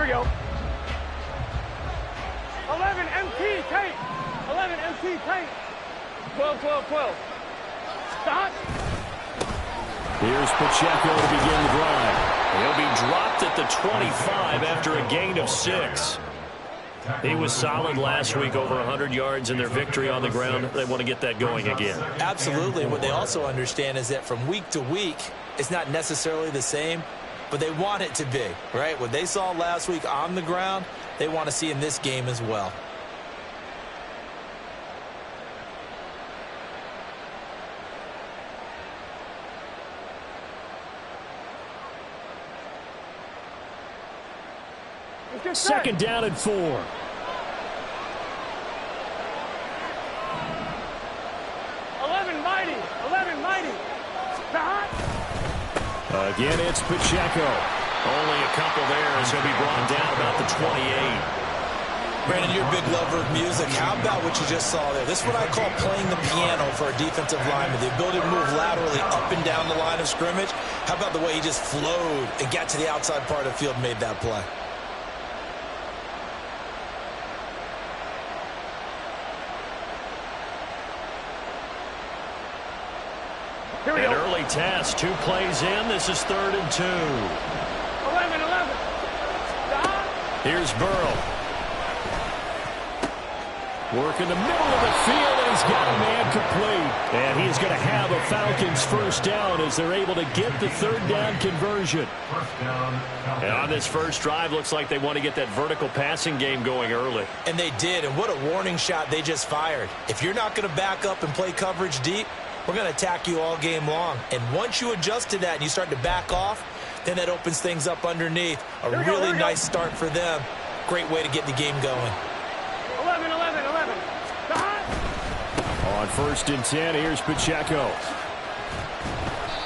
we go. 11 MT tape. 11 MT tape. 12, 12, 12. Stop. Here's Pacheco to begin the drive. He'll be dropped at the 25 after a gain of 6. He was solid last week, over 100 yards in their victory on the ground. They want to get that going again. Absolutely. What they also understand is that from week to week, it's not necessarily the same, but they want it to be, right? What they saw last week on the ground, they want to see in this game as well. Second down and 4. 11 mighty. 11 mighty. Stop. Again, it's Pacheco. Only a couple there as he'll be brought down about the 28. Brandon, you're a big lover of music. How about what you just saw there? This is what I call playing the piano for a defensive lineman. The ability to move laterally up and down the line of scrimmage. How about the way he just flowed and got to the outside part of the field and made that play? An early test, 2 plays in. This is 3rd and 2. 11, 11. Stop. Here's Burrow. Work in the middle of the field, and he's got a man complete. And he's going to have a Falcons first down as they're able to get the 3rd down conversion. And on this first drive, looks like they want to get that vertical passing game going early. And they did, and what a warning shot they just fired. If you're not going to back up and play coverage deep, we're going to attack you all game long. And once you adjust to that and you start to back off, then that opens things up underneath. A really nice start for them. Great way to get the game going. 11, 11, 11. Stop. On 1st and 10, here's Pacheco.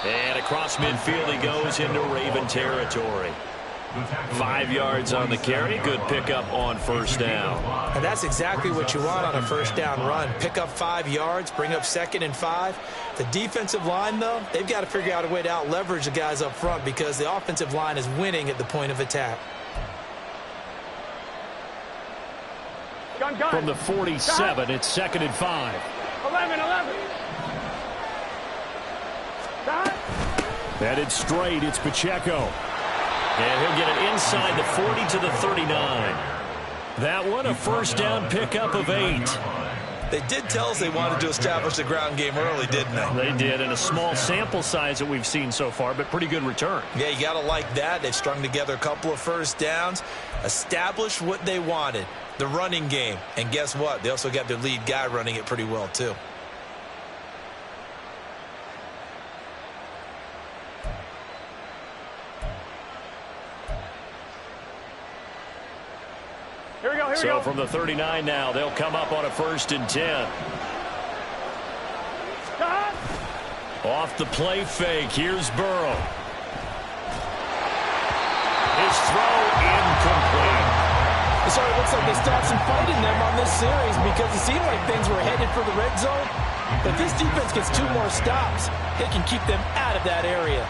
And across midfield he goes into Raven territory. 5 yards on the carry. Good pickup on 1st down. And that's exactly what you want on a 1st down run. Pick up 5 yards, bring up 2nd and 5. The defensive line, though, they've got to figure out a way to out-leverage the guys up front because the offensive line is winning at the point of attack. Gun, gun. From the 47, it's 2nd and 5. 11, 11. Stop. Headed straight, it's Pacheco. And he'll get it inside the 40 to the 39. That one, a 1st down pickup of 8. They did tell us they wanted to establish the ground game early, didn't they? They did, and a small sample size that we've seen so far, but pretty good return. Yeah, you got to like that. They've strung together a couple of 1st downs, established what they wanted, the running game. And guess what? They also got their lead guy running it pretty well, too. Here we go, here we so go. From the 39 now, they'll come up on a 1st and 10. Stop. Off the play fake, here's Burrow. His throw incomplete. So it looks like they stopped some fight in them on this series because it seemed like things were headed for the red zone. But this defense gets 2 more stops. They can keep them out of that area.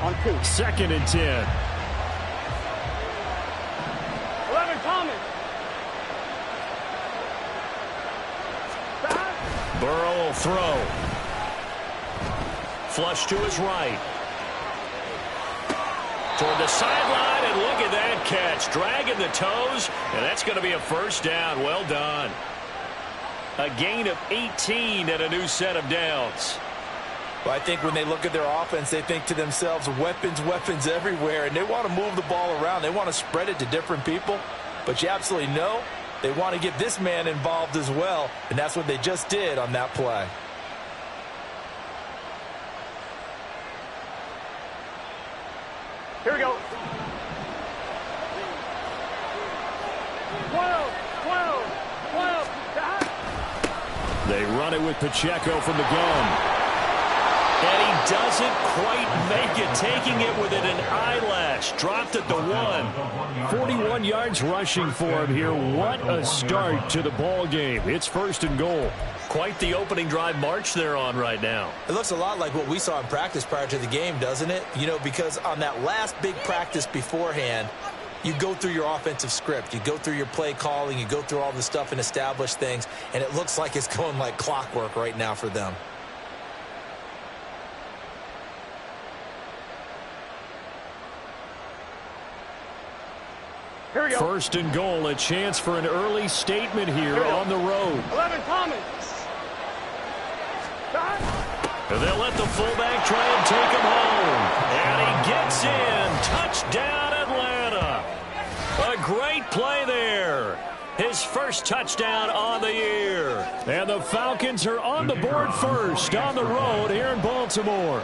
On 2. 2nd and 10. 11, Thomas. Stop. Burrow will throw. Flush to his right. Toward the sideline, and look at that catch. Dragging the toes, and that's going to be a 1st down. Well done. A gain of 18 and a new set of downs. Well, I think when they look at their offense, they think to themselves, weapons, weapons everywhere, and they want to move the ball around. They want to spread it to different people, but you absolutely know they want to get this man involved as well, and that's what they just did on that play. Here we go. 12, 12, 12. Stop. They run it with Pacheco from the gun. And he doesn't quite make it, taking it within an eyelash. Dropped at the 1. 41 yards rushing for him here. What a start to the ball game. It's 1st and goal. Quite the opening drive march they're on right now. It looks a lot like what we saw in practice prior to the game, doesn't it? You know, because on that last big practice beforehand, you go through your offensive script. You go through your play calling. You go through all the stuff and establish things. And it looks like it's going like clockwork right now for them. Here we go. 1st and goal, a chance for an early statement here on the road. 11, Thomas. And they'll let the fullback try and take him home. And he gets in. Touchdown, Atlanta. A great play there. His first touchdown on the year. And the Falcons are on the board first on the road here in Baltimore.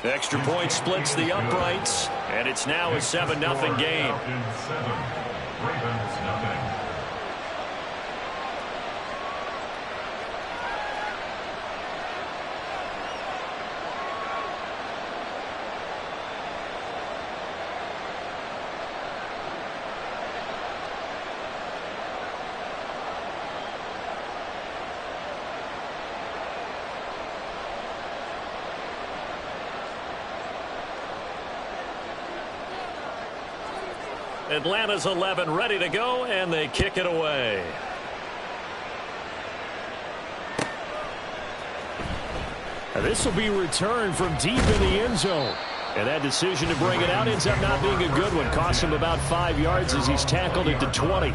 Extra point splits the uprights, and it's now a 7-0 game. Atlanta's 11 ready to go, and they kick it away. And this will be returned from deep in the end zone. And that decision to bring it out ends up not being a good one. Cost him about 5 yards as he's tackled it to 20.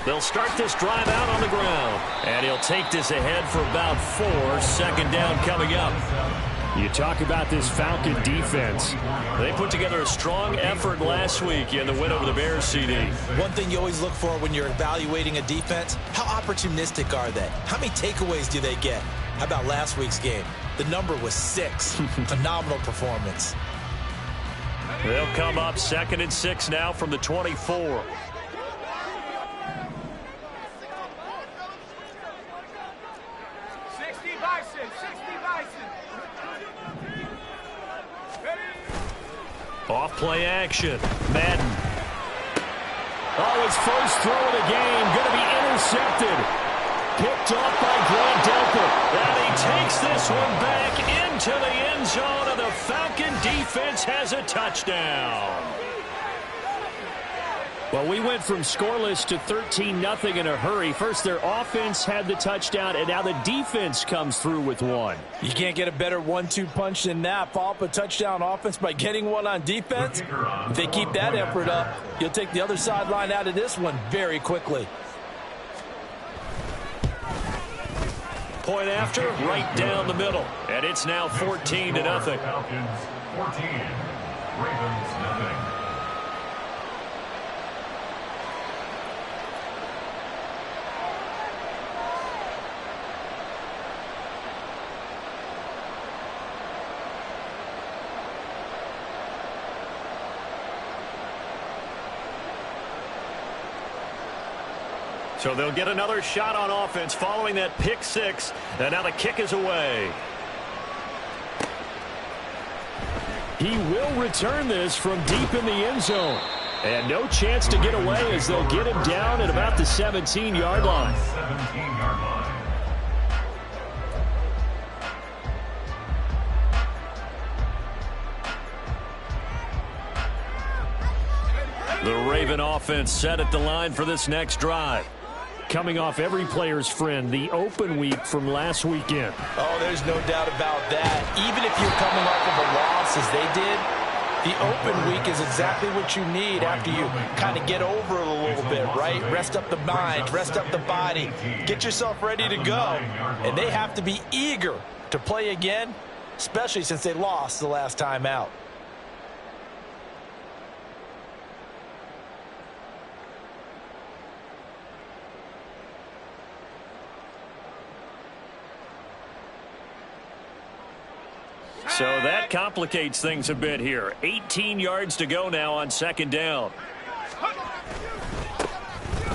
They'll start this drive out on the ground. And he'll take this ahead for about 4. 2nd down coming up. You talk about this Falcon defense. They put together a strong effort last week in the win over the Bears, CD. One thing you always look for when you're evaluating a defense, how opportunistic are they? How many takeaways do they get? How about last week's game? The number was 6. Phenomenal performance. They'll come up 2nd and 6 now from the 24. Off play action. Madden. Oh, his first throw of the game going to be intercepted. Picked off by Grant Delpit. And he takes this one back into the end zone, and the Falcon defense has a touchdown. Well, we went from scoreless to 13-0 in a hurry. First, their offense had the touchdown, and now the defense comes through with one. You can't get a better 1-2 punch than that. Follow up a touchdown offense by getting one on defense. If they keep that effort up, you'll take the other sideline out of this one very quickly. Point after, right down the middle. And it's now 14-0. Falcons 14, Ravens 0. So they'll get another shot on offense following that pick 6. And now the kick is away. He will return this from deep in the end zone. And no chance to get away as they'll get him down at about the 17-yard line. 17-yard line. The Raven offense set at the line for this next drive. Coming off every player's friend, the open week from last weekend. Oh, there's no doubt about that. Even if you're coming off of a loss as they did, The open week is exactly what you need after you kind of get over it a little bit, right? Rest up the mind, rest up the body, get yourself ready to go. And they have to be eager to play again, especially since they lost the last time out. So that complicates things a bit here. 18 yards to go now on second down.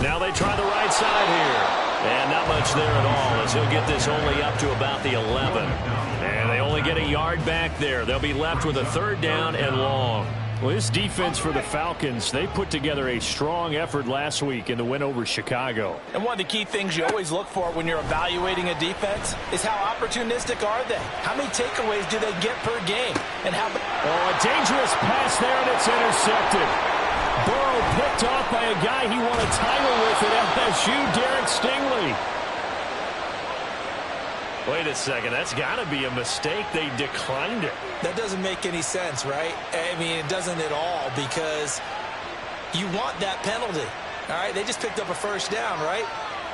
Now they try the right side here. And not much there at all as he'll get this only up to about the 11. And they only get a yard back there. They'll be left with a third down and long. Well, this defense for the Falcons, they put together a strong effort last week in the win over Chicago. And one of the key things you always look for when you're evaluating a defense is how opportunistic are they? How many takeaways do they get per game? And how... Oh, a dangerous pass there, and it's intercepted. Burrow picked off by a guy he won a title with at LSU, Derek Stingley. Wait a second, that's got to be a mistake. They declined it. That doesn't make any sense, right? I mean, it doesn't at all because you want that penalty. All right, they just picked up a first down, right?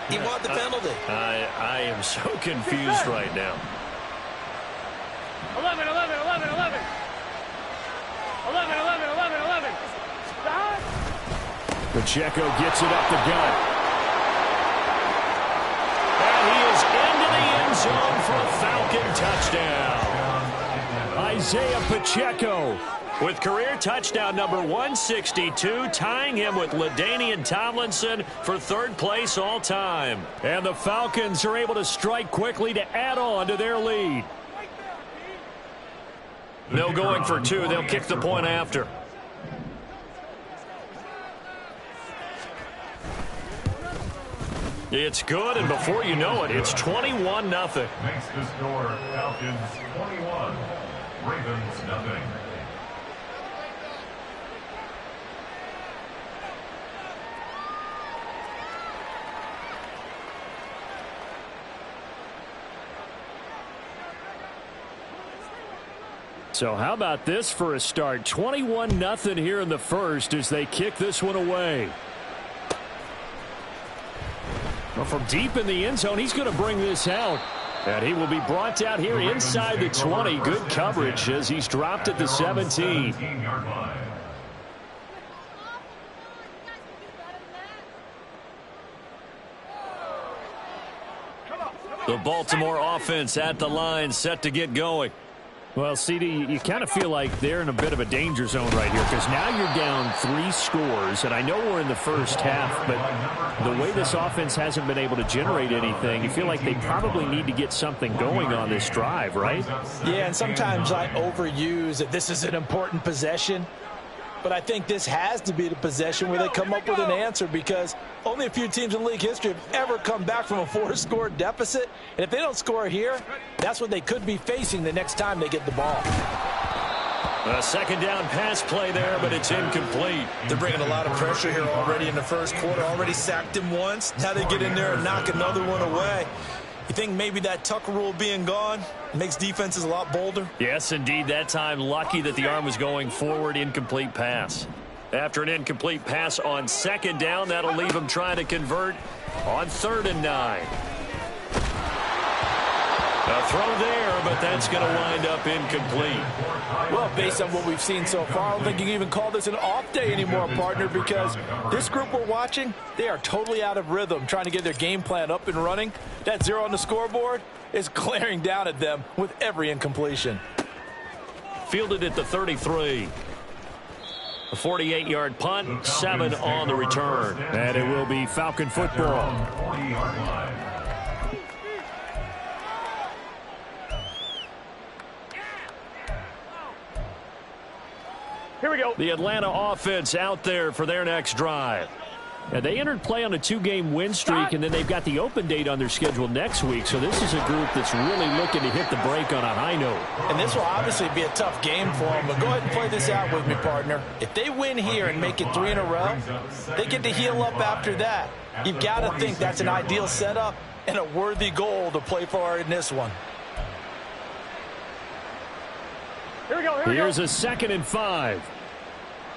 You want the penalty. I am so confused right now. 11, 11, 11, 11. 11, 11, 11, 11. Stop. Pacheco gets it up the gut. And he is into the end zone for a Falcon touchdown. Isaiah Pacheco with career touchdown number 162, tying him with LaDainian Tomlinson for third place all time. And the Falcons are able to strike quickly to add on to their lead. No going for two. They'll kick the point after. It's good, and before you know it, it's 21-0. Makes the score Falcons 21, Ravens nothing. So how about this for a start? 21-0 here in the first as they kick this one away. Well, from deep in the end zone, he's going to bring this out. And he will be brought out here inside the 20. Good coverage as he's dropped at the 17. The Baltimore offense at the line, set to get going. Well, CD, you kind of feel like they're in a bit of a danger zone right here because now you're down 3 scores, and I know we're in the first half, but the way this offense hasn't been able to generate anything, you feel like they probably need to get something going on this drive, right? Yeah, and sometimes I overuse that this is an important possession, but I think this has to be the possession where they come up with an answer because only a few teams in league history have ever come back from a 4-score deficit. And if they don't score here, that's what they could be facing the next time they get the ball. A second down pass play there, but it's incomplete. They're bringing a lot of pressure here already in the first quarter. Already sacked him once. Now they get in there and knock another one away. You think maybe that Tucker rule being gone makes defenses a lot bolder? Yes, indeed. That time, lucky that the arm was going forward. Incomplete pass. After an incomplete pass on second down, that'll leave him trying to convert on 3rd and 9. A throw there, but that's going to wind up incomplete. Well, based on what we've seen so far, I don't think you can even call this an off day anymore, partner, because this group we're watching, they are totally out of rhythm, trying to get their game plan up and running. That 0 on the scoreboard is glaring down at them with every incompletion. Fielded at the 33. A 48-yard punt, 7 on the return. And it will be Falcon football. 40-yard line. Here we go. The Atlanta offense out there for their next drive. And they entered play on a 2-game win streak, and then they've got the open date on their schedule next week. So this is a group that's really looking to hit the break on a high note. And this will obviously be a tough game for them, but go ahead and play this out with me, partner. If they win here and make it 3 in a row, they get to heal up after that. You've got to think that's an ideal setup and a worthy goal to play for in this one. Here we go, here we go. Here's a 2nd and 5.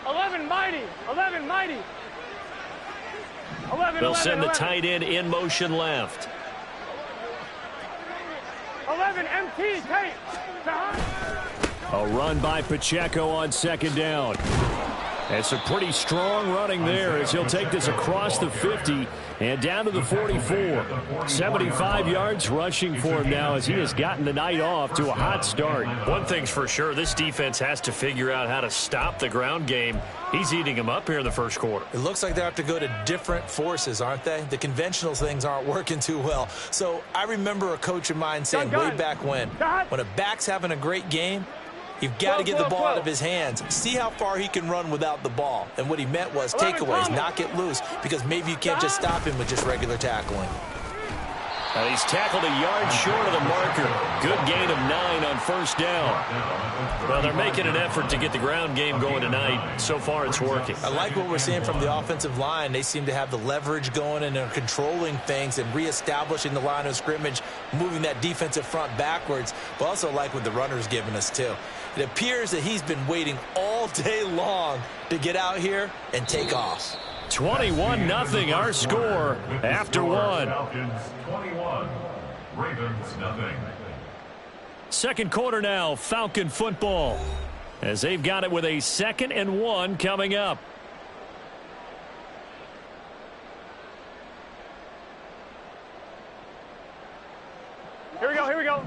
11 mighty. 11 mighty. 11, They'll 11, send the 11. tight end in motion left. 11 MT tight. A run by Pacheco on 2nd down. That's a pretty strong running there as he'll take this across the 50 and down to the 44. 75 yards rushing for him now as he has gotten the night off to a hot start. One thing's for sure, this defense has to figure out how to stop the ground game. He's eating them up here in the first quarter. It looks like they have to go to different forces, aren't they? The conventional things aren't working too well. So I remember a coach of mine saying way back when a back's having a great game, you've got to get the ball out of his hands. See how far he can run without the ball. And what he meant was takeaways, not get loose, because maybe you can't just stop him with just regular tackling. He's tackled a yard short of the marker. Good gain of 9 on 1st down. Well, they're making an effort to get the ground game going tonight. So far, it's working. I like what we're seeing from the offensive line. They seem to have the leverage going and they're controlling things and reestablishing the line of scrimmage, moving that defensive front backwards. But also like what the runner's giving us, too. It appears that he's been waiting all day long to get out here and take off. 21-0 our score after 1. Falcons 21, Ravens nothing. 2nd quarter now, Falcon football, as they've got it with a 2nd and 1 coming up. Here we go, here we go.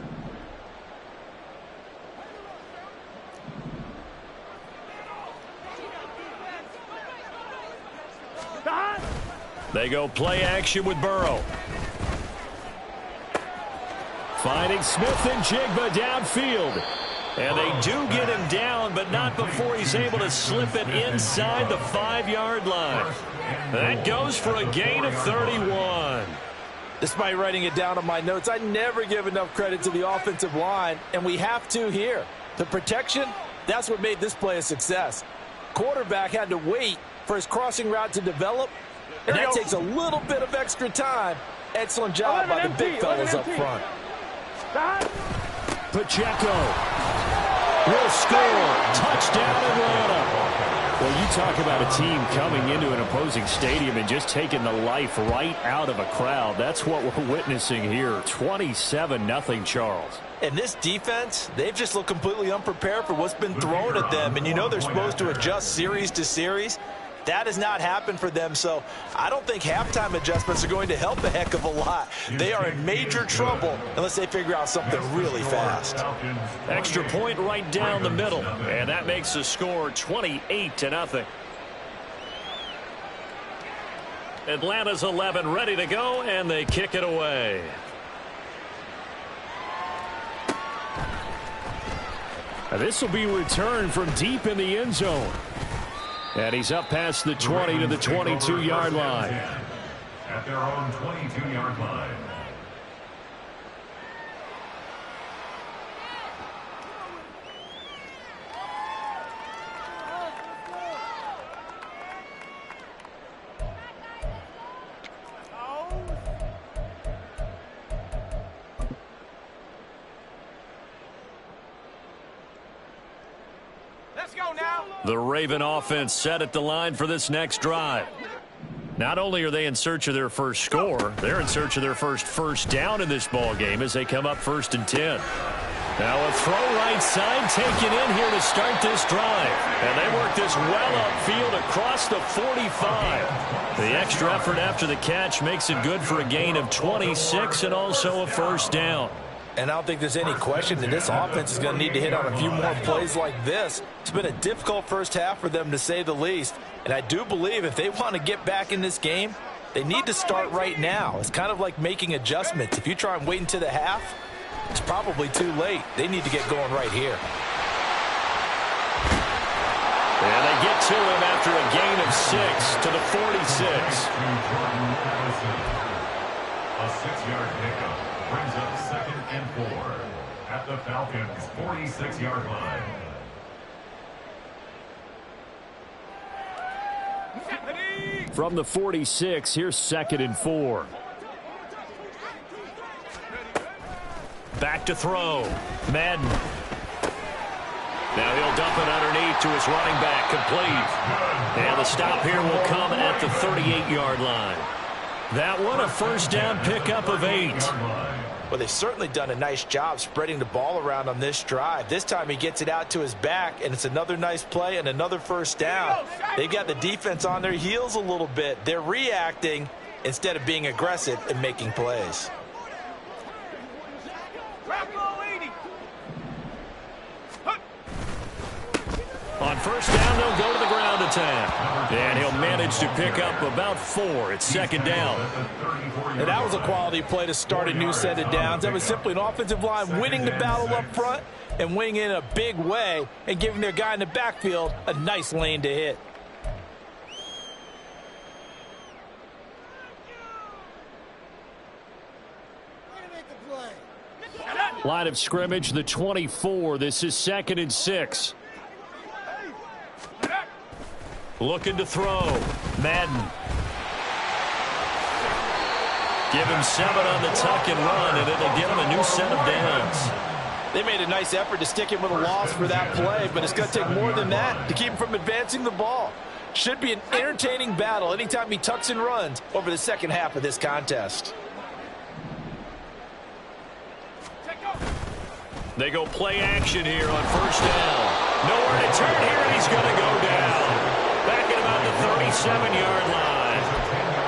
They go play action with Burrow. Finding Smith and Jigba downfield. And they do get him down, but not before he's able to slip it inside the 5-yard line. That goes for a gain of 31. Despite writing it down on my notes, I never give enough credit to the offensive line, and we have to here. The protection, that's what made this play a success. Quarterback had to wait for his crossing route to develop, and that takes a little bit of extra time. Excellent job by the big fellas up front. Pacheco will score. Touchdown Atlanta. Well, you talk about a team coming into an opposing stadium and just taking the life right out of a crowd. That's what we're witnessing here. 27-0 Charles. And this defense, they've just looked completely unprepared for what's been thrown at them. And you know they're supposed to adjust series to series. That has not happened for them, so I don't think halftime adjustments are going to help a heck of a lot. They are in major trouble unless they figure out something really fast. Extra point right down the middle, and that makes the score 28-0. Atlanta's 11 ready to go, and they kick it away. This will be returned from deep in the end zone. And he's up past the 20 to the 22-yard line. At their own 22-yard line. The Raven offense set at the line for this next drive. Not only are they in search of their first score, they're in search of their first down in this ball game as they come up 1st and 10. Now a throw right side taken in here to start this drive. And they work this well upfield across the 45. The extra effort after the catch makes it good for a gain of 26 and also a 1st down. And I don't think there's any question that this offense is going to need to hit on a few more plays like this. It's been a difficult first half for them, to say the least. And I do believe if they want to get back in this game, they need to start right now. It's kind of like making adjustments. If you try and wait until the half, it's probably too late. They need to get going right here. And they get to him after a gain of 6 to the 46. A 6-yard pickup brings up 2nd and 4 at the Falcons' 46-yard line. From the 46, here's 2nd and 4. Back to throw. Madden. Now he'll dump it underneath to his running back, complete. And the stop here will come at the 38-yard line. That one a first down pickup of 8. Well, they've certainly done a nice job spreading the ball around on this drive. This time he gets it out to his back, and it's another nice play and another first down. They've got the defense on their heels a little bit. They're reacting instead of being aggressive and making plays. On first down, they'll go to the ground attack. And he'll manage to pick up about 4. It's second down. And that was a quality play to start a new set of downs. That was simply an offensive line winning the battle up front and winning in a big way and giving their guy in the backfield a nice lane to hit. Line of scrimmage, the 24. This is 2nd and 6. Looking to throw. Madden. Give him 7 on the tuck and run, and it'll give him a new set of downs. They made a nice effort to stick him with a loss for that play, but it's going to take more than that to keep him from advancing the ball. Should be an entertaining battle anytime he tucks and runs over the second half of this contest. They go play action here on first down. Nowhere to turn here, and he's going to go down. Back at about the 37-yard line.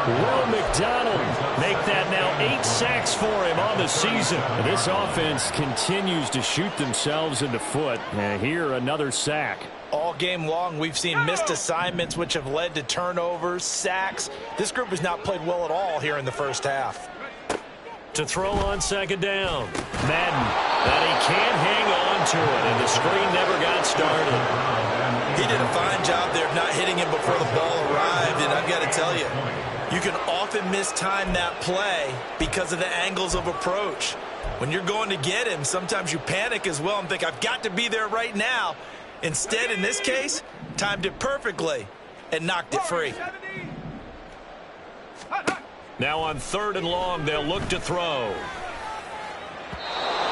Will McDonald make that now 8 sacks for him on the season. This offense continues to shoot themselves in the foot. And here, another sack. All game long, we've seen missed assignments, which have led to turnovers, sacks. This group has not played well at all here in the first half. To throw on second down. Madden. And he can't hang on to it, and the screen never got started. He did a fine job there of not hitting him before the ball arrived, and I've got to tell you, you can often mistime that play because of the angles of approach. When you're going to get him, sometimes you panic as well and think, I've got to be there right now. Instead, in this case, timed it perfectly and knocked it free. Now on 3rd and long, they'll look to throw.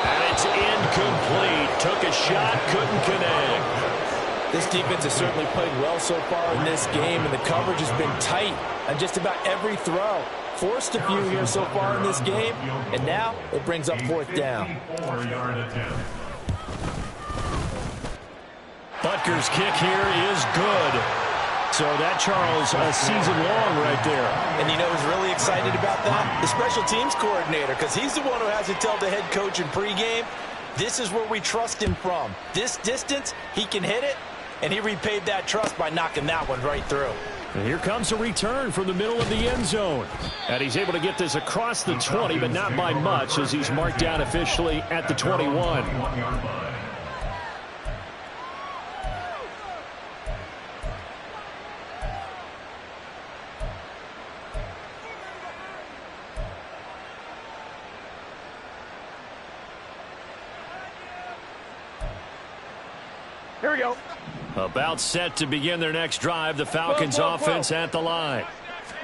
And it's incomplete. Took a shot, couldn't connect. This defense has certainly played well so far in this game, and the coverage has been tight on just about every throw. Forced a few here so far in this game, and now it brings up 4th down. Butker's kick here is good. So that, Charles, a season long right there. And you know who's really excited about that? The special teams coordinator, because he's the one who has to tell the head coach in pregame, this is where we trust him from. This distance, he can hit it, and he repaid that trust by knocking that one right through. And here comes a return from the middle of the end zone. And he's able to get this across the 20, but not by much, as he's marked down officially at the 21. Here we go. About set to begin their next drive. The Falcons offense at the line.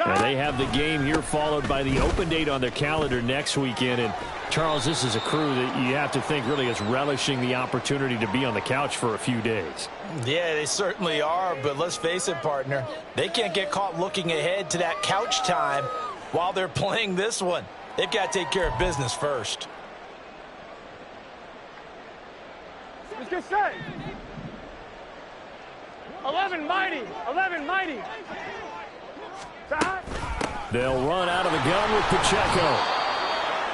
And they have the game here followed by the open date on their calendar next weekend. And Charles, this is a crew that you have to think really is relishing the opportunity to be on the couch for a few days. Yeah, they certainly are. But let's face it, partner, they can't get caught looking ahead to that couch time while they're playing this one. They've got to take care of business first. Let's get set. 11 mighty. 11 mighty. Side. They'll run out of the gun with Pacheco.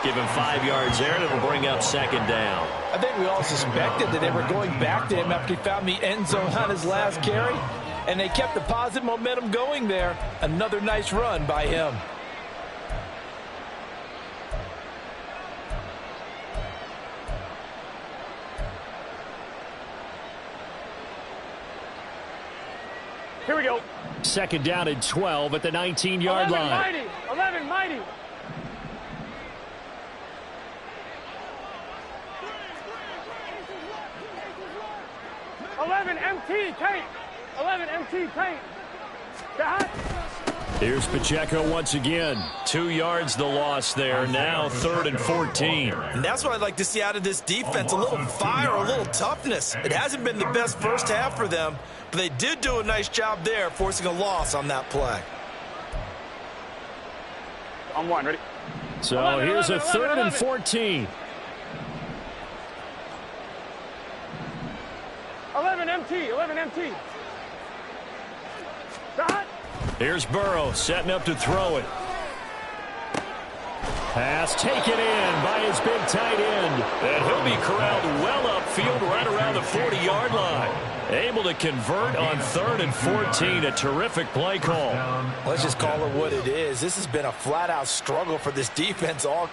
Give him 5 yards there, and it'll bring up second down. I think we all suspected that they were going back to him after he found the end zone on his last carry, and they kept the positive momentum going there. Another nice run by him. Here we go. Second down and 12 at the 19-yard line. 11 mighty. 11 MT tape. 11 MT tape. Side. Here's Pacheco once again. 2 yards the loss there. Now 3rd and 14. And that's what I'd like to see out of this defense. A little fire, a little toughness. It hasn't been the best first half for them, but they did do a nice job there, forcing a loss on that play. On one, ready? So 11, here's 11, a 3rd 11. and 14. 11 MT, 11 MT. Dot. Here's Burrow setting up to throw it. Pass taken in by his big tight end. And he'll be corralled well upfield right around the 40-yard line. Able to convert on 3rd and 14. A terrific play call. Let's just call it what it is. This has been a flat-out struggle for this defense all.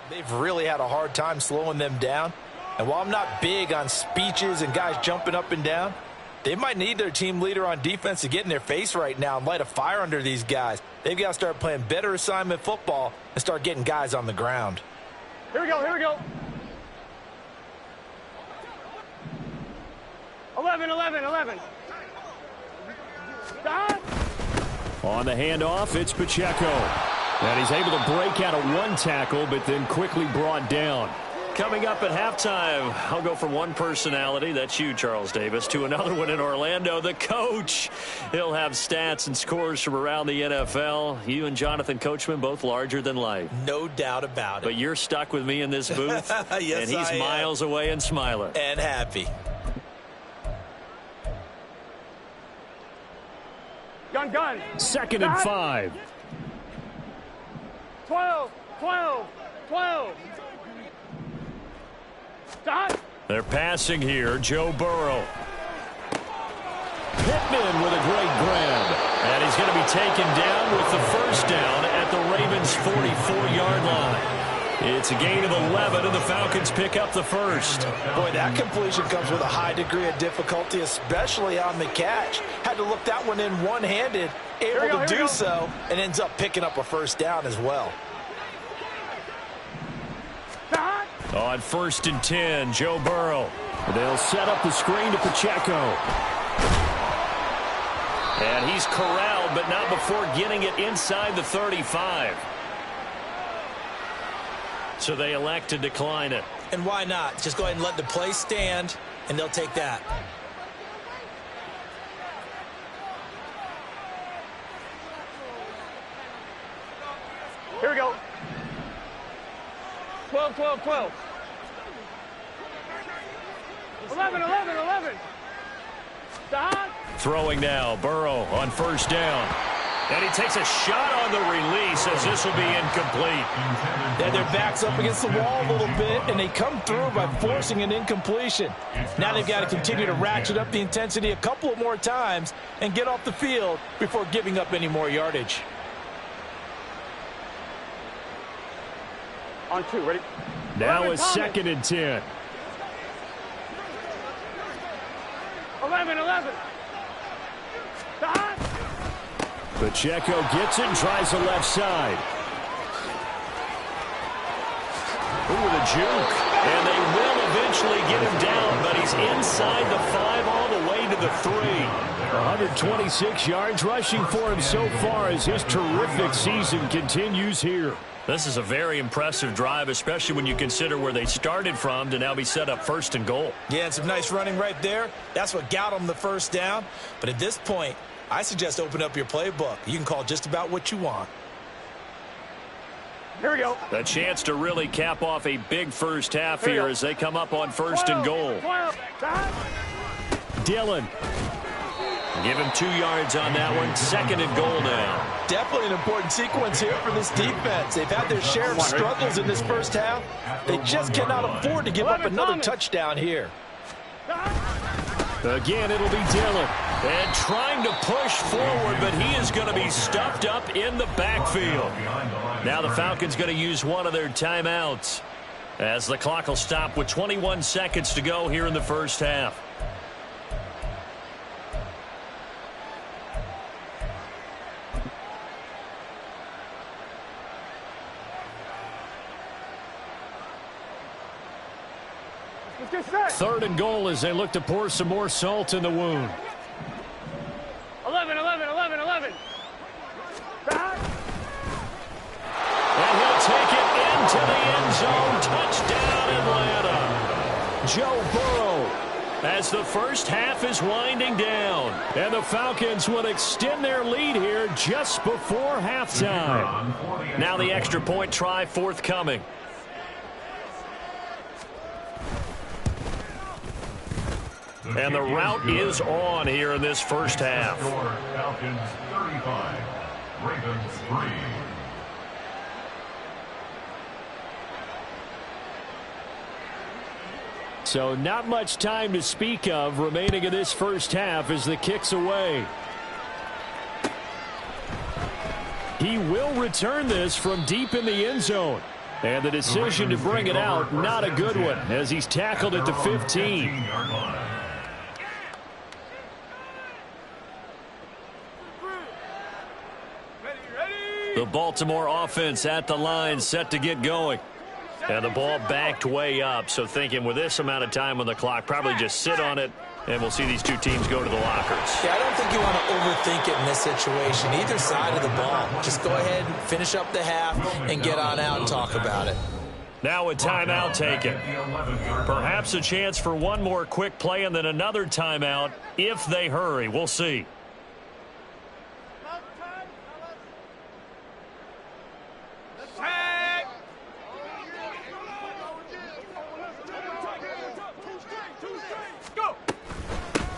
They've really had a hard time slowing them down. And while I'm not big on speeches and guys jumping up and down, they might need their team leader on defense to get in their face right now and light a fire under these guys. They've got to start playing better assignment football and start getting guys on the ground. Here we go, here we go. 11, 11, 11. Dot. On the handoff, it's Pacheco. And he's able to break out of one tackle, but then quickly brought down. Coming up at halftime, I'll go from one personality, that's you, Charles Davis, to another one in Orlando, the coach. He'll have stats and scores from around the NFL. You and Jonathan Coachman, both larger than life. No doubt about it. But you're stuck with me in this booth, Yes, and he's I am. miles away and smiling. And happy. Gun, gun. 2nd and 5. 12, 12, 12. Dot. They're passing here. Joe Burrow. Pittman with a great grab. And he's going to be taken down with the first down at the Ravens' 44-yard line. It's a gain of 11, and the Falcons pick up the first. Boy, that completion comes with a high degree of difficulty, especially on the catch. Had to look that one in one-handed, able to do so, and ends up picking up a first down as well. Dot. On 1st and 10, Joe Burrow. They'll set up the screen to Pacheco. And he's corralled, but not before getting it inside the 35. So they elect to decline it. And why not? Just go ahead and let the play stand, and they'll take that. Here we go. 12, 12, 12. 11, 11, 11. Dot. Throwing now. Burrow on 1st down. And he takes a shot on the release as this will be incomplete. Yeah, their back's up against the wall a little bit, and they come through by forcing an incompletion. Now they've got to continue to ratchet up the intensity a couple of more times and get off the field before giving up any more yardage. On 2, ready? Now 11, a Thomas. 2nd and 10. 11, 11. Dot. Pacheco gets it and tries the left side. Ooh, with a juke. And they will eventually get him down, but he's inside the 5 all the way to the 3. 126 yards rushing for him so far as his terrific season continues here. This is a very impressive drive, especially when you consider where they started from to now be set up 1st and goal. Yeah, and some nice running right there. That's what got them the first down. But at this point, I suggest open up your playbook. You can call just about what you want. Here we go. A chance to really cap off a big first half here as they come up on 1st and goal. 12. Dot. Dillon. Give him 2 yards on that one. 2nd and goal now. Definitely an important sequence here for this defense. They've had their share of struggles in this first half. They just cannot afford to give up another touchdown here. Again, it'll be Dillon. And trying to push forward, but he is going to be stuffed up in the backfield. Now the Falcons going to use one of their timeouts, as the clock will stop with 21 seconds to go here in the first half. Third and goal as they look to pour some more salt in the wound. 11. Back. And he'll take it into the end zone. Touchdown, Atlanta. Joe Burrow, as the first half is winding down. And the Falcons will extend their lead here just before halftime. Now the extra point try forthcoming. And the route is on here in this first half. Falcons 35, Ravens 3. So not much time to speak of remaining in this first half as the kick's away. He will return this from deep in the end zone. And the decision to bring it out, not a good one, as he's tackled at the 15. The Baltimore offense at the line, set to get going. And the ball backed way up, so thinking with this amount of time on the clock, probably just sit on it, and we'll see these two teams go to the lockers. Yeah, I don't think you want to overthink it in this situation. Either side of the ball. Just go ahead and finish up the half and get on out and talk about it. Now a timeout taken. Perhaps a chance for one more quick play and then another timeout if they hurry. We'll see.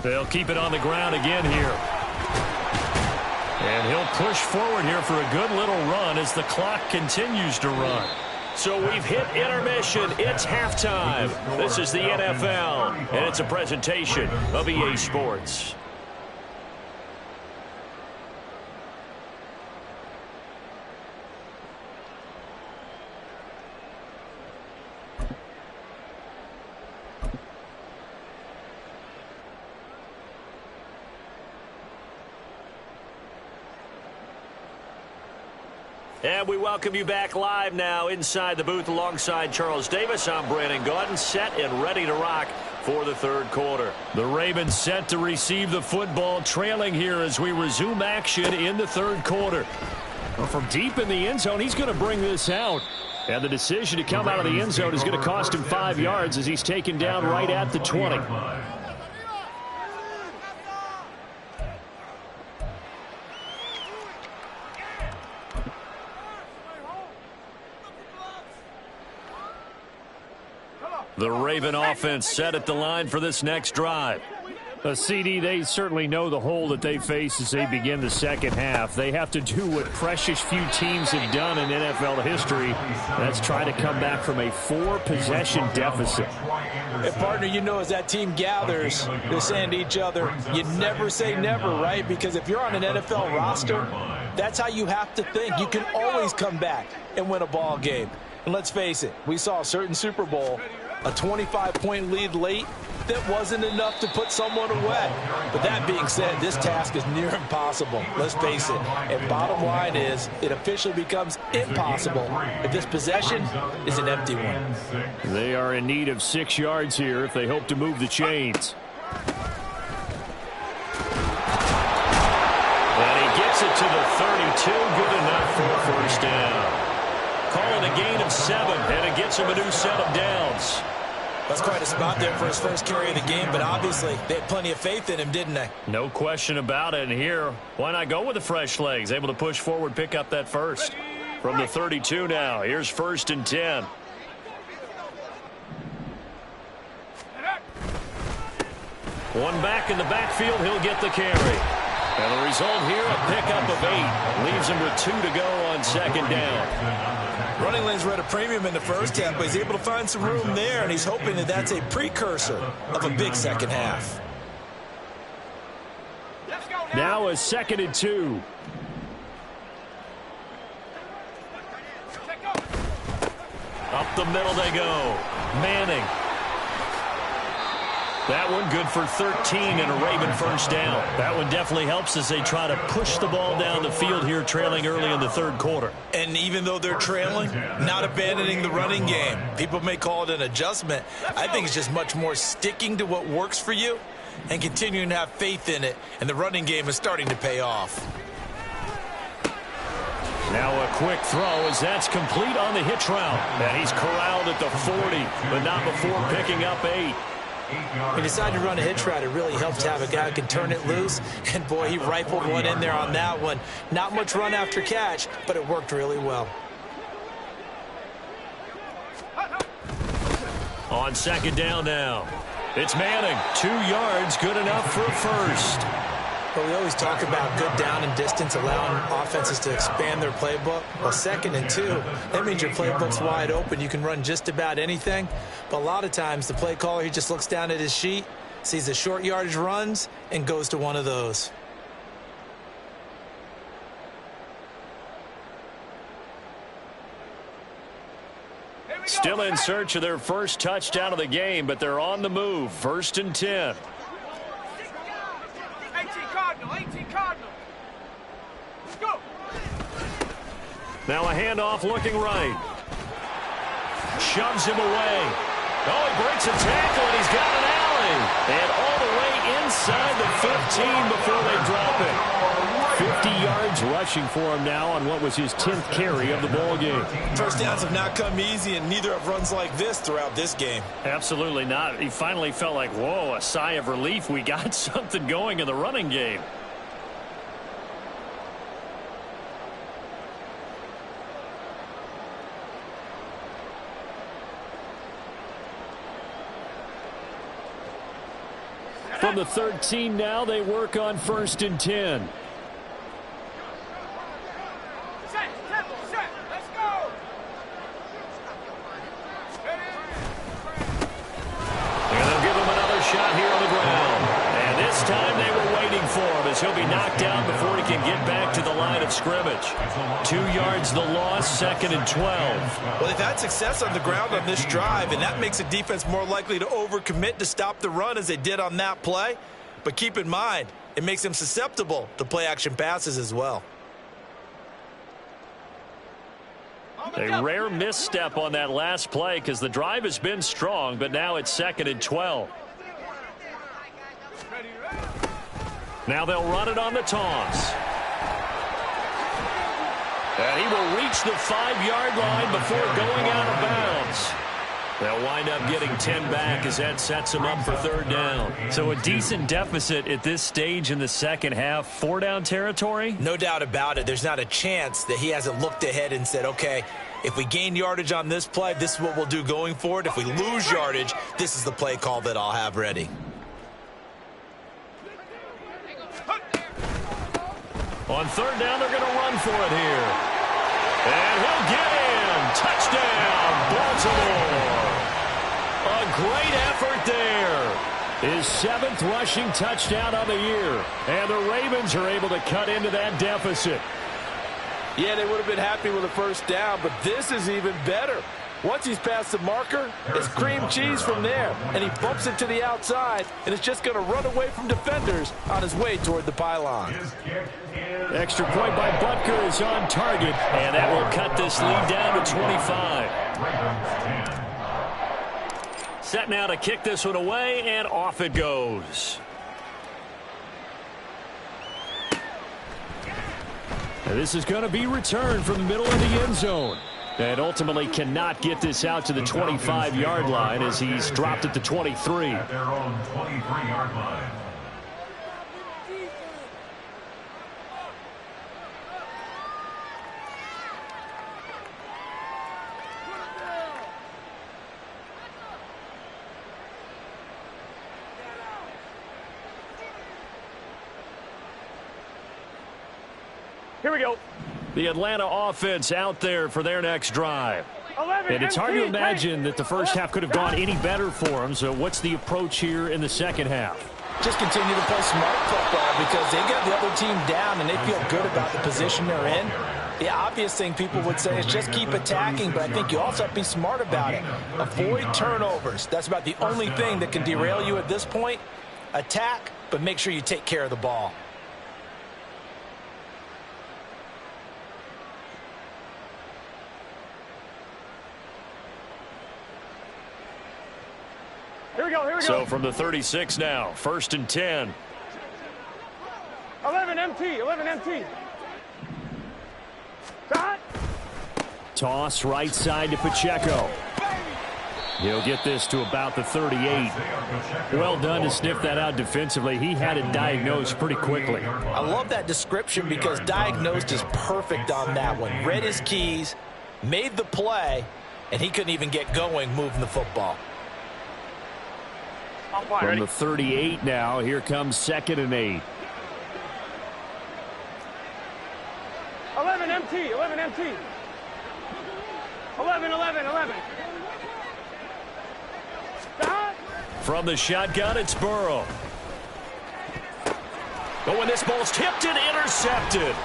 They'll keep it on the ground again here. And he'll push forward here for a good little run as the clock continues to run. So we've hit intermission. It's halftime. This is the NFL, and it's a presentation of EA Sports. And we welcome you back live now inside the booth alongside Charles Davis. I'm Brandon Gaudin, set and ready to rock for the third quarter. The Ravens set to receive the football, trailing here as we resume action in the third quarter. Well, from deep in the end zone, he's going to bring this out. And the decision to come out of the end zone is going to cost him 5 yards as he's taken down right at the 20. The Raven offense set at the line for this next drive. CD, they certainly know the hole that they face as they begin the second half. They have to do what precious few teams have done in NFL history. That's try to come back from a 4-possession deficit. And partner, you know, as that team gathers, they're saying to each other, you never say never, right? Because if you're on an NFL roster, that's how you have to think. You can always come back and win a ball game. And let's face it, we saw a certain Super Bowl, a 25-point lead late, that wasn't enough to put someone away. But that being said, this task is near impossible. Let's face it. And bottom line is, it officially becomes impossible if this possession is an empty one. They are in need of 6 yards here if they hope to move the chains. And he gets it to the 32. Good enough for a first down. Calling a gain of 7, and it gets him a new set of downs. That's quite a spot there for his first carry of the game, but obviously they had plenty of faith in him, didn't they? No question about it. And here, why not go with the fresh legs? Able to push forward, pick up that first. From the 32 now, here's 1st and 10. One back in the backfield, he'll get the carry. And the result here, a pickup of 8. Leaves him with 2 to go on second down. Running lanes were at a premium in the first half, but he's able to find some room there, and he's hoping that that's a precursor of a big second half. Now a 2nd and 2. Up the middle they go. Manning. That one good for 13 and a Raven first down. That one definitely helps as they try to push the ball down the field here, trailing early in the third quarter. And even though they're trailing, not abandoning the running game. People may call it an adjustment. I think it's just much more sticking to what works for you and continuing to have faith in it. And the running game is starting to pay off. Now a quick throw as that's complete on the hitch route. And he's corralled at the 40, but not before picking up 8. When you decide to run a hitch route, it really helps to have a guy who can turn it loose. And, boy, he rifled one in there on that one. Not much run after catch, but it worked really well. On 2nd down now. It's Manning. 2 yards, good enough for a first. But we always talk about good down and distance, allowing offenses to expand their playbook. Well, 2nd and 2, that means your playbook's wide open. You can run just about anything. But a lot of times the play caller, he just looks down at his sheet, sees the short yardage runs, and goes to one of those. Still in search of their first touchdown of the game, but they're on the move. 1st and 10. 18 Cardinal. Let's go. Now a handoff looking right. Shoves him away. Oh, he breaks a tackle, and he's got an alley. And all the way inside the 15 before they drop it. 50 yards rushing for him now on what was his 10th carry of the ball game. First downs have not come easy, and neither have runs like this throughout this game. Absolutely not. He finally felt like, whoa, a sigh of relief. We got something going in the running game. From the 13 now, they work on 1st and 10. Shot here on the ground. And this time they were waiting for him as he'll be knocked down before he can get back to the line of scrimmage. 2 yards the loss, 2nd and 12. Well, they've had success on the ground on this drive, and that makes a defense more likely to overcommit to stop the run as they did on that play. But keep in mind, it makes them susceptible to play-action passes as well. A rare misstep on that last play because the drive has been strong, but now it's 2nd and 12. Now they'll run it on the toss. And he will reach the 5-yard line before going out of bounds. They'll wind up getting 10 back as that sets them up for 3rd down. So a decent deficit at this stage in the second half. 4-down territory? No doubt about it. There's not a chance that he hasn't looked ahead and said, okay, if we gain yardage on this play, this is what we'll do going forward. If we lose yardage, this is the play call that I'll have ready. On 3rd down, they're going to run for it here. And he'll get in. Touchdown, Baltimore. A great effort there. His 7th rushing touchdown of the year. And the Ravens are able to cut into that deficit. Yeah, they would have been happy with a 1st down, but this is even better. Once he's past the marker, it's cream cheese from there. And he bumps it to the outside, and it's just going to run away from defenders on his way toward the pylon. Extra point by Butker is on target, and that will cut this lead down to 25. Set now to kick this one away, and off it goes. And this is going to be returned from the middle of the end zone. And ultimately cannot get this out to the 25-yard line as he's dropped at the 23. At their own 23-yard line. Here we go. The Atlanta offense out there for their next drive. 11 And it's hard to imagine that the first half could have gone any better for them. So what's the approach here in the second half? Just continue to play smart football because they got the other team down and they feel good about the position they're in. The obvious thing people would say is just keep attacking, but I think you also have to be smart about it. Avoid turnovers. That's about the only thing that can derail you at this point. Attack, but make sure you take care of the ball. Here we go. So from the 36 now, 1st and 10. 11 MT. Shot. Toss right side to Pacheco. He'll get this to about the 38. Well done to sniff that out defensively. He had it diagnosed pretty quickly. I love that description because diagnosed is perfect on that one. Read his keys, made the play, and he couldn't even get going moving the football. From the 38 now, here comes 2nd and 8. 11 MT. 11. Stop. From the shotgun, it's Burrow. Oh, and this ball's tipped and intercepted.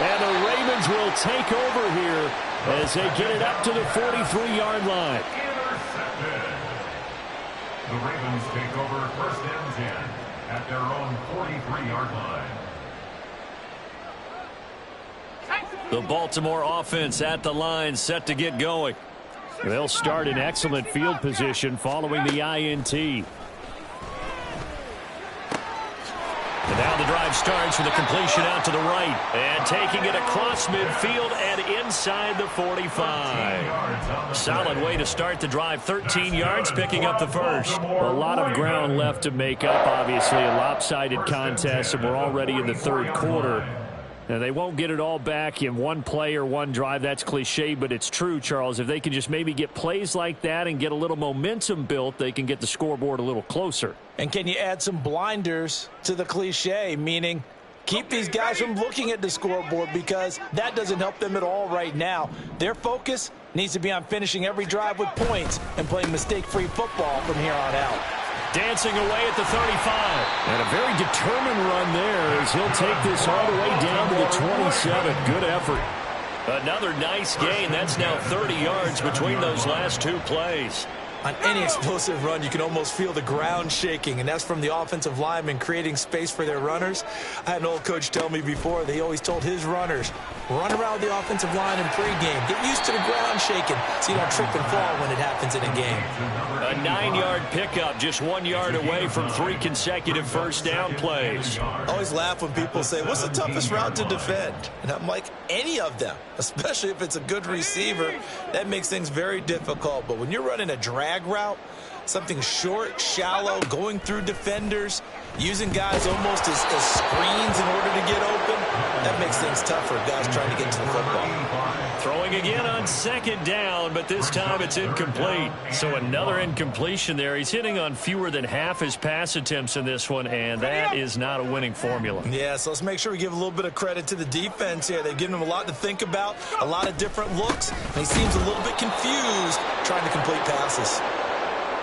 And the Ravens will take over here as they get it up to the 43-yard line. The Ravens take over 1st and 10 at their own 43-yard line. The Baltimore offense at the line, set to get going. They'll start in excellent field position following the INT. And now the drive starts with a completion out to the right. And taking it across midfield and inside the 45. Solid way to start the drive. 13 yards, picking up the first. A lot of ground left to make up, obviously. A lopsided contest, and we're already in the 3rd quarter. Now, they won't get it all back in one play or one drive. That's cliche, but it's true, Charles. If they can just maybe get plays like that and get a little momentum built, they can get the scoreboard a little closer. And can you add some blinders to the cliche, meaning keep these guys from looking at the scoreboard because that doesn't help them at all right now. Their focus needs to be on finishing every drive with points and playing mistake-free football from here on out. Dancing away at the 35. And a very determined run there as he'll take this all the way down to the 27. Good effort. Another nice gain. That's now 30 yards between those last 2 plays. On any explosive run, you can almost feel the ground shaking, and that's from the offensive linemen creating space for their runners. I had an old coach tell me before, they always told his runners, run around the offensive line in pregame. Get used to the ground shaking so you don't trip and fall when it happens in a game. A 9-yard pickup, just 1 yard away from 3 consecutive first down plays. I always laugh when people say, what's the toughest route to defend? And I'm like, any of them, especially if it's a good receiver. That makes things very difficult. But when you're running a drag route, something short, shallow, going through defenders, using guys almost as screens in order to get open, that makes things tough for guys trying to get to the football. Throwing again on 2nd down, but this time it's incomplete. So another incompletion there. He's hitting on fewer than half his pass attempts in this one, and that is not a winning formula. Yeah, so let's make sure we give a little bit of credit to the defense here. They've given him a lot to think about, a lot of different looks, and he seems a little bit confused trying to complete passes.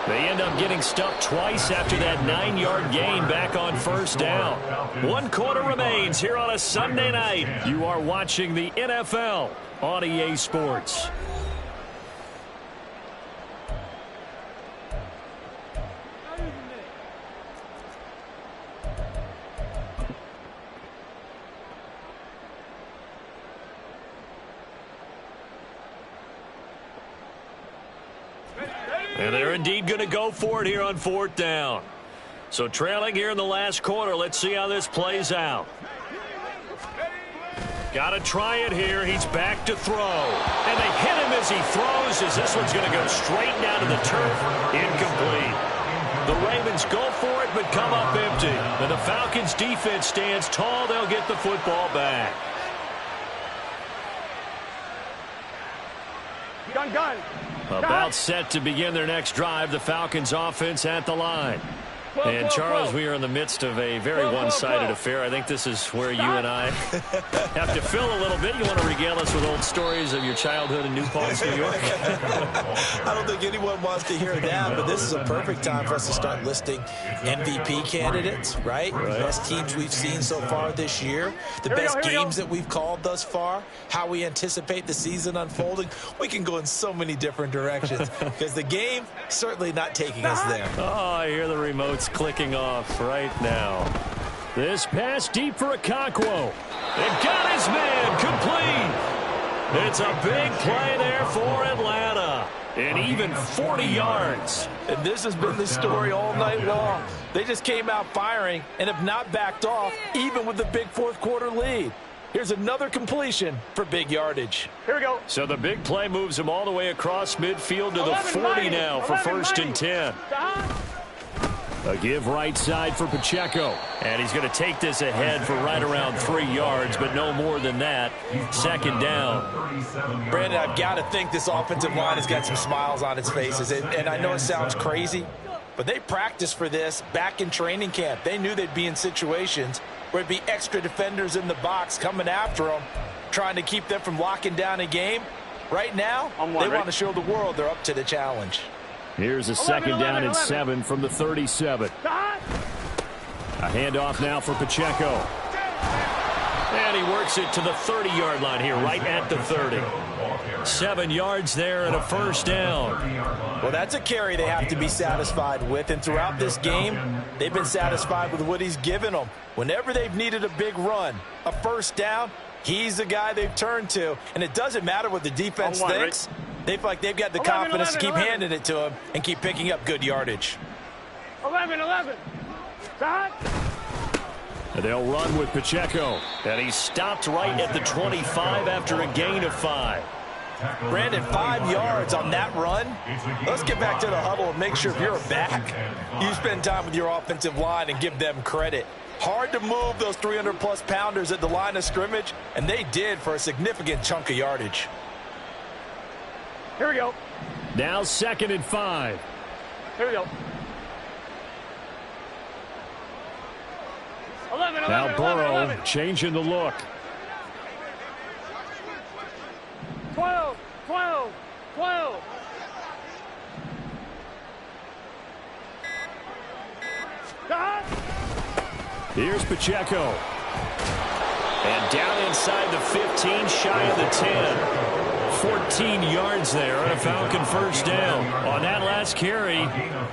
They end up getting stuffed twice after that 9-yard gain back on 1st down. 1 quarter remains here on a Sunday night. You are watching the NFL on EA Sports. And they're indeed going to go for it here on 4th down. So trailing here in the last quarter. Let's see how this plays out. Got to try it here. He's back to throw. And they hit him as he throws, as this one's going to go straight down to the turf. Incomplete. The Ravens go for it, but come up empty. And the Falcons' defense stands tall. They'll get the football back. Gun. About set to begin their next drive. The Falcons offense at the line. And Charles, we are in the midst of a very one-sided affair. I think this is where you and I have to fill a little bit. You want to regale us with old stories of your childhood in New Paltz, New York? I don't think anyone wants to hear that, but this is a perfect time for us to start listing MVP candidates, right? The best teams we've seen so far this year, the best games that we've called thus far, how we anticipate the season unfolding. We can go in so many different directions because the game certainly not taking us there. Oh, I hear the remotes clicking off right now. This pass deep for Okonkwo. It got his man complete. It's a big play there for Atlanta. And even 40 yards. And this has been the story all night long. They just came out firing and have not backed off, even with the big fourth-quarter lead. Here's another completion for big yardage. Here we go. So the big play moves him all the way across midfield to the 40 now for 1st and 10. A give right side for Pacheco. And he's going to take this ahead for right around 3 yards, but no more than that. 2nd down. Brandon, I've got to think this offensive line has got some smiles on its faces. And I know it sounds crazy, but they practiced for this back in training camp. They knew they'd be in situations where it'd be extra defenders in the box coming after them, trying to keep them from locking down a game. Right now, they want to show the world they're up to the challenge. Here's a 2nd down and 7 from the 37. A handoff now for Pacheco. And he works it to the 30-yard line here, right at the 30. 7 yards there and a 1st down. Well, that's a carry they have to be satisfied with. And throughout this game, they've been satisfied with what he's given them. Whenever they've needed a big run, a 1st down, he's the guy they've turned to. And it doesn't matter what the defense thinks. They feel like they've got the confidence to keep handing it to him and keep picking up good yardage. 11. And they'll run with Pacheco. And he stopped right at the 25 after a gain of 5. Brandon, 5 yards on that run. Let's get back to the huddle and make sure if you're back, you spend time with your offensive line and give them credit. Hard to move those 300-plus pounders at the line of scrimmage, and they did for a significant chunk of yardage. Here we go. Now 2nd and 5. Here we go. 11. Now Burrow changing the look. 12. Here's Pacheco. And down inside the 15, shy of the 10. 14 yards there on a Falcon 1st down. On that last carry,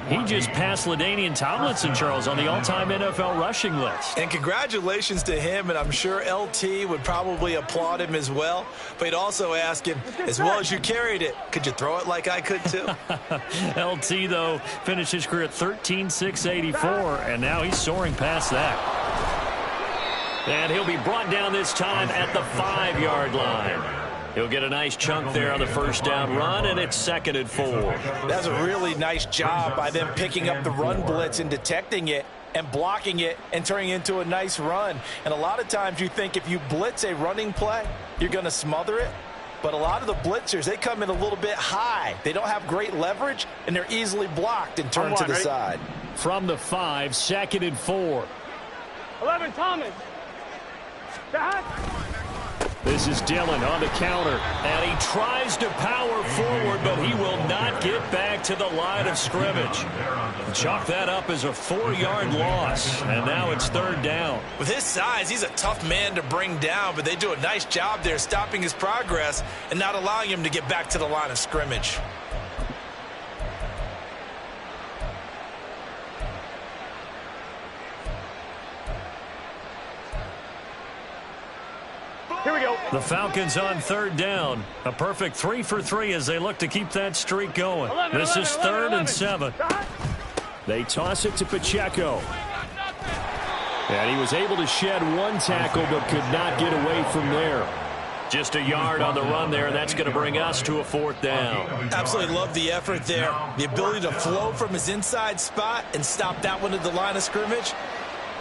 he just passed LaDainian Tomlinson, Charles, on the all-time NFL rushing list. And congratulations to him, and I'm sure LT would probably applaud him as well. But he'd also ask him, as well as you carried it, could you throw it like I could too? LT, though, finished his career at 13,684, and now he's soaring past that. And he'll be brought down this time at the 5-yard line. He'll get a nice chunk there on the 1st down run, and it's 2nd and 4. That's a really nice job by them picking up the run blitz and detecting it and blocking it and turning it into a nice run. And a lot of times you think if you blitz a running play, you're going to smother it. But a lot of the blitzers, they come in a little bit high. They don't have great leverage, and they're easily blocked and turned to the side. From the 5, 2nd and 4. 11, Thomas. This is Dillon on the counter. And he tries to power forward, but he will not get back to the line of scrimmage. Chalk that up as a 4-yard loss. And now it's 3rd down. With his size, he's a tough man to bring down, but they do a nice job there stopping his progress and not allowing him to get back to the line of scrimmage. Here we go. The Falcons on 3rd down. A perfect 3 for 3 as they look to keep that streak going. This is 3rd and 7. They toss it to Pacheco. And he was able to shed 1 tackle but could not get away from there. Just a yard on the run there. That's going to bring us to a 4th down. Absolutely love the effort there. The ability to flow from his inside spot and stop that one at the line of scrimmage.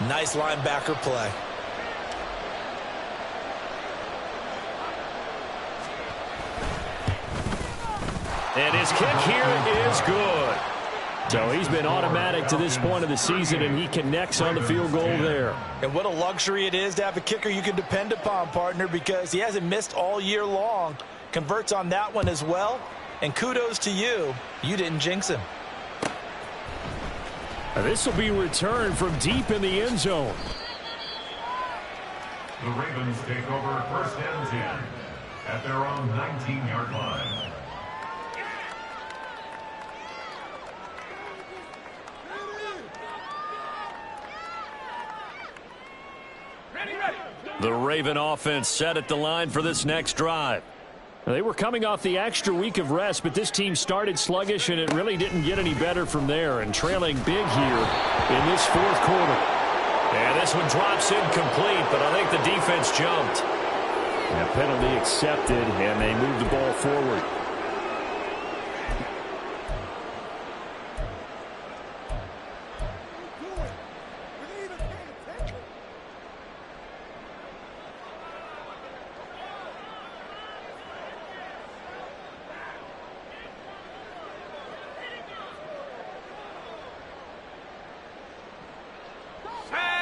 Nice linebacker play. And his kick here is good. So he's been automatic to this point of the season, and he connects on the field goal there. And what a luxury it is to have a kicker you can depend upon, partner, because he hasn't missed all year long. Converts on that one as well. And kudos to you. You didn't jinx him. This will be returned from deep in the end zone. The Ravens take over first and 10 at their own 19-yard line. The Raven offense set at the line for this next drive. They were coming off the extra week of rest, but this team started sluggish, and it really didn't get any better from there, and trailing big here in this fourth quarter. And this one drops incomplete, but I think the defense jumped. And a penalty accepted, and they move the ball forward.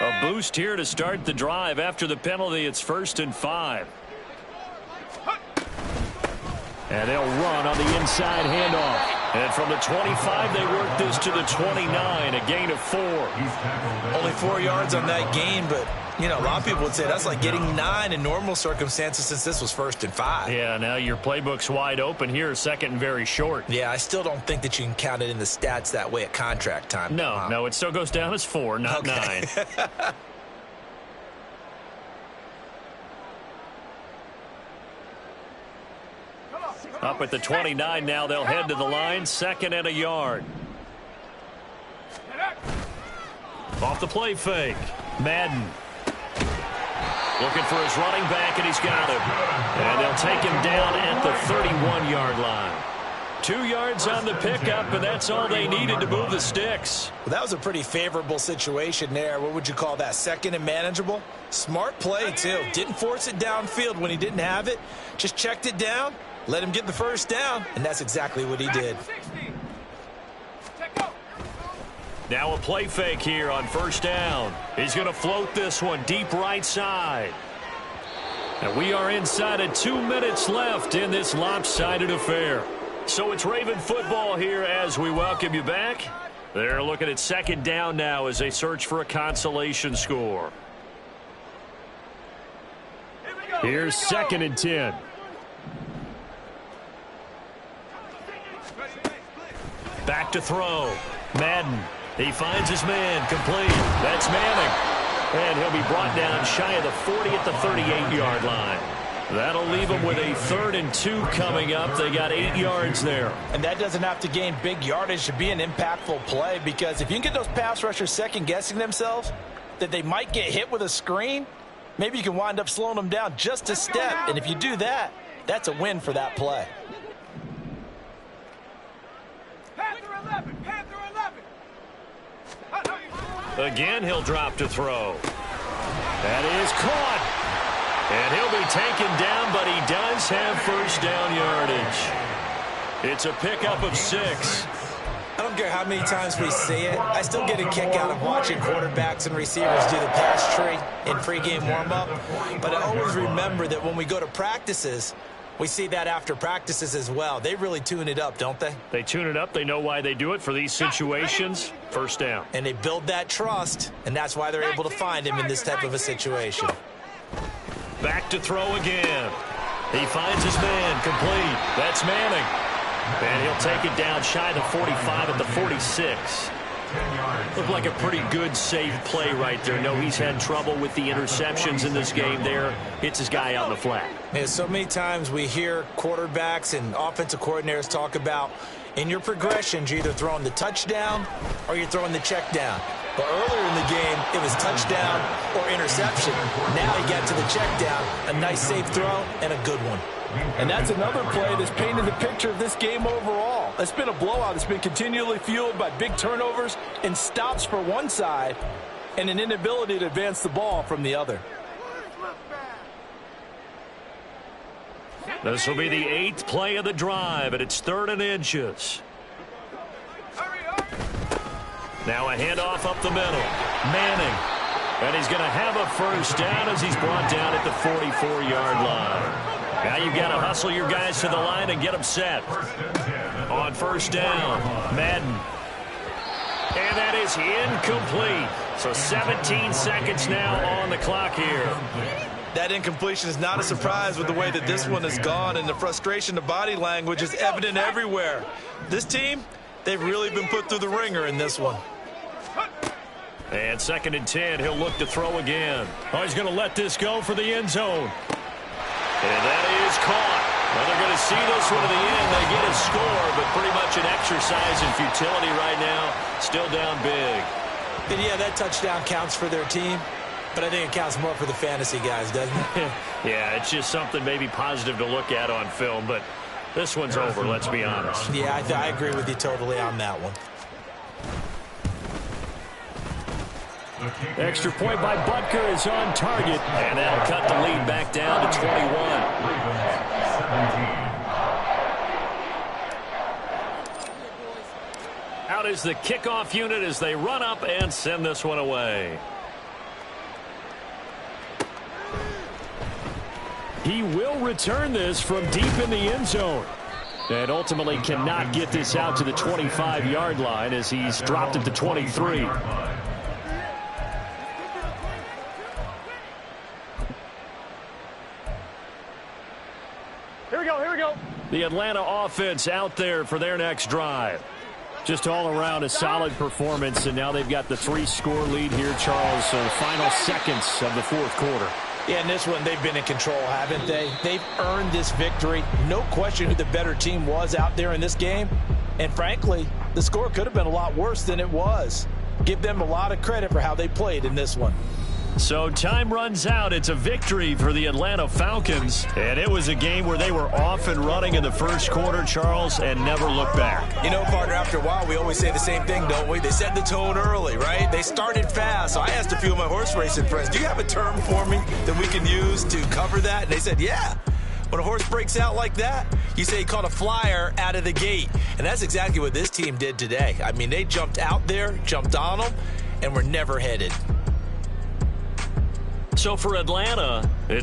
A boost here to start the drive. After the penalty, it's 1st and 5. And they'll run on the inside handoff. And from the 25, they work this to the 29, a gain of 4. Only 4 yards on that gain, but, you know, a lot of people would say that's like getting 9 in normal circumstances since this was 1st and 5. Yeah, now your playbook's wide open here, 2nd and very short. Yeah, I still don't think that you can count it in the stats that way at contract time. No, it still goes down as 4, not 9. Up at the 29 now, they'll head to the line, 2nd and a yard. Off the play fake, Madden. Looking for his running back, and he's got him. And they'll take him down at the 31-yard line. 2 yards on the pickup, and that's all they needed to move the sticks. Well, that was a pretty favorable situation there. What would you call that? 2nd and manageable? Smart play, too. Didn't force it downfield when he didn't have it. Just checked it down. Let him get the first down, and that's exactly what he did. Now a play fake here on 1st down. He's going to float this one deep right side. And we are inside of 2 minutes left in this lopsided affair. So it's Raven football here as we welcome you back. They're looking at 2nd down now as they search for a consolation score. Here's 2nd and 10. Back to throw. Madden. He finds his man. Complete. That's Manning. And he'll be brought down shy of the 40 at the 38-yard line. That'll leave them with a 3rd and 2 coming up. They got 8 yards there. And that doesn't have to gain big yardage to be an impactful play, because if you can get those pass rushers second-guessing themselves that they might get hit with a screen, maybe you can wind up slowing them down just a step. And if you do that, that's a win for that play. Again, he'll drop to throw. That is caught. And he'll be taken down, but he does have 1st down yardage. It's a pickup of 6. I don't care how many times we see it. I still get a kick out of watching quarterbacks and receivers do the pass tree in pregame warm-up. But I always remember that when we go to practices, we see that after practices as well. They really tune it up, don't they? They tune it up. They know why they do it for these situations. 1st down. And they build that trust, and that's why they're able to find him in this type of a situation. Back to throw again. He finds his man. Complete. That's Manning. And he'll take it down shy of the 45 at the 46. Looked like a pretty good, safe play right there. No, he's had trouble with the interceptions in this game there. Hits his guy out in the flat. Yeah, so many times we hear quarterbacks and offensive coordinators talk about in your progressions, you're either throwing the touchdown or you're throwing the check down. But earlier in the game, it was touchdown or interception. Now he got to the check down, a nice safe throw, and a good one. And that's another play that's painted the picture of this game overall. It's been a blowout. It's been continually fueled by big turnovers and stops for one side and an inability to advance the ball from the other. This will be the 8th play of the drive, and it's 3rd and inches. Hurry up. Now a handoff up the middle. Manning. And he's going to have a first down as he's brought down at the 44-yard line. Now you've got to hustle your guys to the line and get them set. On first down, Madden. And that is incomplete. So 17 seconds now on the clock here. That incompletion is not a surprise with the way that this one has gone, and the frustration, the body language is evident everywhere. This team, they've really been put through the ringer in this one. And 2nd and 10, he'll look to throw again. Oh, he's going to let this go for the end zone. And that is caught. Well, they're going to see this one to the end. They get a score, but pretty much an exercise in futility right now. Still down big. And yeah, that touchdown counts for their team, but I think it counts more for the fantasy guys, doesn't it? Yeah, it's just something maybe positive to look at on film, but this one's over, let's be honest. Yeah, I agree with you totally on that one. Extra point by Butker is on target, and that'll cut the lead back down to 21. Out is the kickoff unit as they run up and send this one away. He will return this from deep in the end zone. And ultimately cannot get this out to the 25-yard line as he's dropped at the 23. Here we go. The Atlanta offense out there for their next drive. Just all around a solid performance, and now they've got the 3-score lead here, Charles. So the final seconds of the 4th quarter. Yeah, in this one, they've been in control, haven't they? They've earned this victory. No question who the better team was out there in this game. And frankly, the score could have been a lot worse than it was. Give them a lot of credit for how they played in this one. So time runs out. It's a victory for the Atlanta Falcons. And it was a game where they were off and running in the 1st quarter, Charles, and never looked back. You know, partner, after a while, we always say the same thing, don't we? They set the tone early, right? They started fast. So I asked a few of my horse racing friends, do you have a term for me that we can use to cover that? And they said, yeah. When a horse breaks out like that, you say he caught a flyer out of the gate. And that's exactly what this team did today. I mean, they jumped out there, jumped on them, and were never headed. So for Atlanta, it's